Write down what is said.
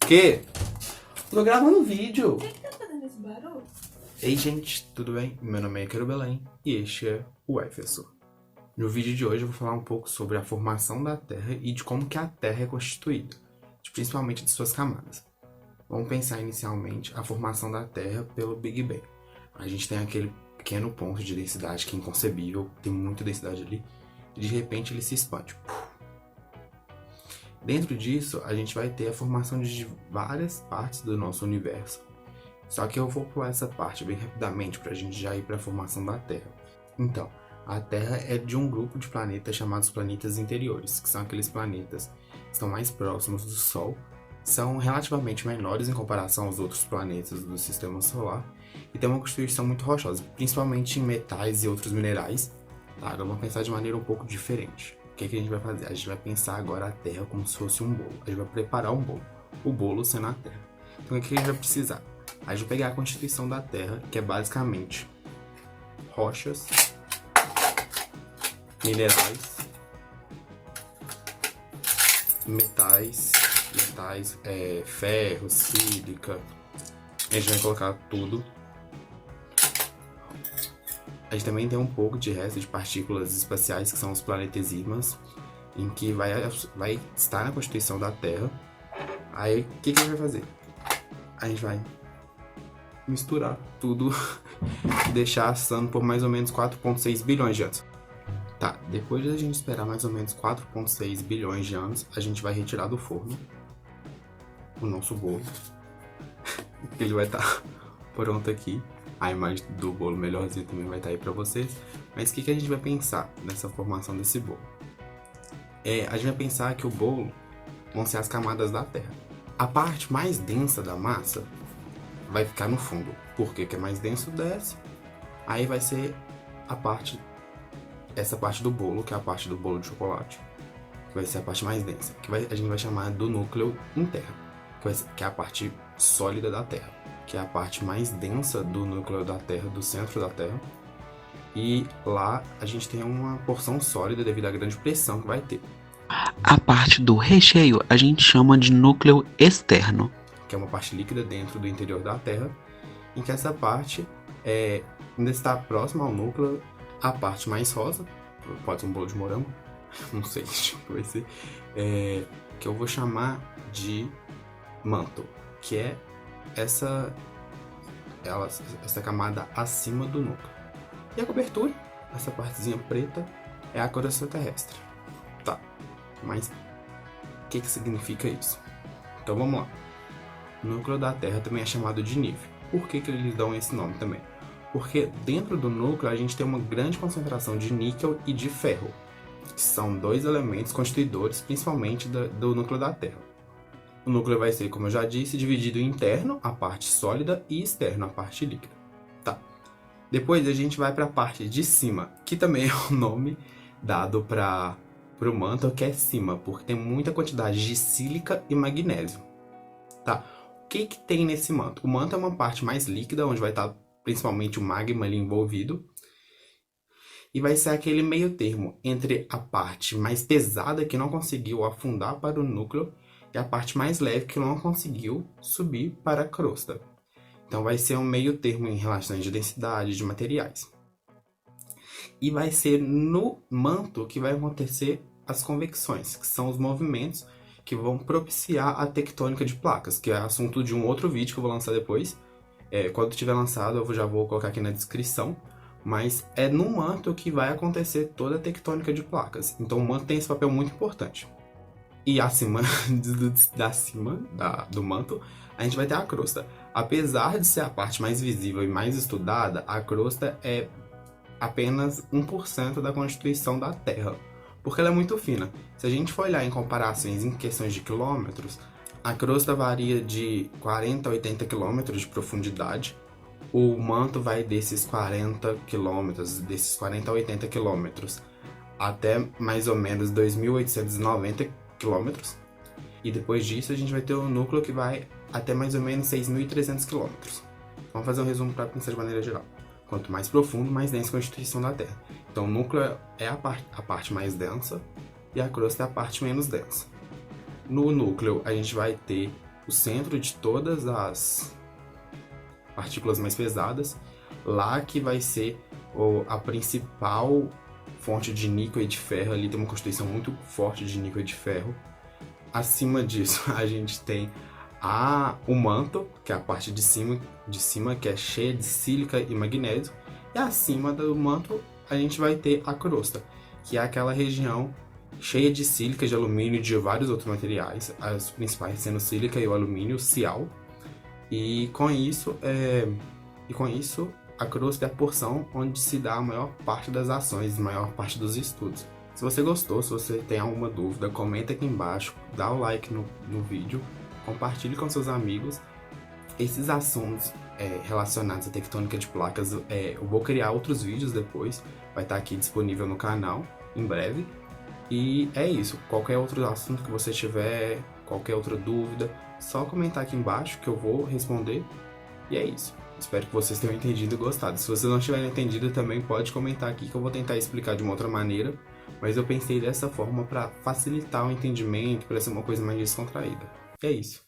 quê? Tô gravando um vídeo. O que tá fazendo esse barulho? Ei, gente, tudo bem? Meu nome é Quero Belém e este é o Efeso. No vídeo de hoje eu vou falar um pouco sobre a formação da Terra e de como que a Terra é constituída, principalmente de suas camadas. Vamos pensar inicialmente a formação da Terra pelo Big Bang. A gente tem aquele pequeno ponto de densidade que é inconcebível, tem muita densidade ali, e de repente ele se expande. Dentro disso, a gente vai ter a formação de várias partes do nosso universo. Só que eu vou pular essa parte bem rapidamente para a gente já ir para a formação da Terra. Então, a Terra é de um grupo de planetas chamados planetas interiores, que são aqueles planetas que estão mais próximos do Sol, são relativamente menores em comparação aos outros planetas do Sistema Solar e tem uma constituição muito rochosa, principalmente em metais e outros minerais. Tá, agora vamos pensar de maneira um pouco diferente. O que a gente vai fazer? A gente vai pensar agora a Terra como se fosse um bolo. A gente vai preparar um bolo, o bolo sendo a Terra. Então o que a gente vai precisar? A gente vai pegar a constituição da Terra, que é basicamente rochas, minerais, metais, ferro, sílica. A gente vai colocar tudo. A gente também tem um pouco de resto de partículas espaciais, que são os planetesimãs, em que vai estar na constituição da Terra. Aí, o que a gente vai fazer? A gente vai misturar tudo e deixar assando por mais ou menos 4,6 bilhões de anos. Tá, depois de a gente esperar mais ou menos 4,6 bilhões de anos, a gente vai retirar do forno o nosso bolo. Ele vai estar pronto aqui. A imagem do bolo melhorzinho também vai estar aí pra vocês. Mas o que a gente vai pensar nessa formação desse bolo? A gente vai pensar que o bolo vão ser as camadas da Terra. A parte mais densa da massa vai ficar no fundo. Por quê? Que é mais denso, desce. Aí vai ser essa parte do bolo, que é a parte do bolo de chocolate, que vai ser a parte mais densa, que a gente vai chamar do núcleo interno, que é a parte sólida da Terra, que é a parte mais densa do núcleo da Terra, do centro da Terra. E lá a gente tem uma porção sólida devido à grande pressão que vai ter. A parte do recheio a gente chama de núcleo externo, que é uma parte líquida dentro do interior da Terra, em que essa parte ainda está próxima ao núcleo. A parte mais rosa, pode ser um bolo de morango, não sei o que vai ser, que eu vou chamar de manto, que é essa camada acima do núcleo. E a cobertura, essa partezinha preta, é a crosta terrestre. Tá, mas o que significa isso? Então vamos lá. O núcleo da Terra também é chamado de nível. Por que eles dão esse nome também? Porque dentro do núcleo a gente tem uma grande concentração de níquel e de ferro, que são dois elementos constituidores principalmente do núcleo da Terra. O núcleo vai ser, como eu já disse, dividido em interno, a parte sólida, e externo, a parte líquida. Tá. Depois a gente vai para a parte de cima, que também é o nome dado para o manto, que é cima, porque tem muita quantidade de sílica e magnésio. Tá. O que tem nesse manto? O manto é uma parte mais líquida, onde vai estar principalmente o magma ali envolvido, e vai ser aquele meio termo entre a parte mais pesada que não conseguiu afundar para o núcleo e a parte mais leve que não conseguiu subir para a crosta. Então vai ser um meio termo em relações de densidade de materiais. E vai ser no manto que vai acontecer as convecções, que são os movimentos que vão propiciar a tectônica de placas, que é assunto de um outro vídeo que eu vou lançar depois. Quando tiver lançado, eu já vou colocar aqui na descrição. Mas é no manto que vai acontecer toda a tectônica de placas. Então o manto tem esse papel muito importante. E acima do manto, a gente vai ter a crosta. Apesar de ser a parte mais visível e mais estudada, a crosta é apenas 1% da constituição da Terra, porque ela é muito fina. Se a gente for olhar em comparações em questões de quilômetros, a crosta varia de 40 a 80 quilômetros de profundidade. O manto vai desses 40 quilômetros, desses 40 a 80 quilômetros, até mais ou menos 2.890 quilômetros. E depois disso a gente vai ter o núcleo que vai até mais ou menos 6.300 quilômetros. Vamos fazer um resumo para pensar de maneira geral. Quanto mais profundo, mais densa a constituição da Terra. Então o núcleo é a parte mais densa e a crosta é a parte menos densa. No núcleo a gente vai ter o centro de todas as partículas mais pesadas, lá que vai ser a principal fonte de níquel e de ferro, ali tem uma constituição muito forte de níquel e de ferro. Acima disso, a gente tem o manto, que é a parte de cima, que é cheia de sílica e magnésio, e acima do manto a gente vai ter a crosta, que é aquela região cheia de sílica, de alumínio e de vários outros materiais, as principais sendo sílica e o alumínio, Cial. E com isso, a crosta é a porção onde se dá a maior parte das ações, a maior parte dos estudos. Se você gostou, se você tem alguma dúvida, comenta aqui embaixo, dá o like no vídeo, compartilhe com seus amigos. Esses assuntos relacionados à tectônica de placas, eu vou criar outros vídeos depois, vai estar aqui disponível no canal em breve. E é isso, qualquer outro assunto que você tiver, qualquer outra dúvida, só comentar aqui embaixo que eu vou responder. E é isso. Espero que vocês tenham entendido e gostado. Se vocês não tiverem entendido, também pode comentar aqui que eu vou tentar explicar de uma outra maneira. Mas eu pensei dessa forma para facilitar o entendimento, para ser uma coisa mais descontraída. E é isso.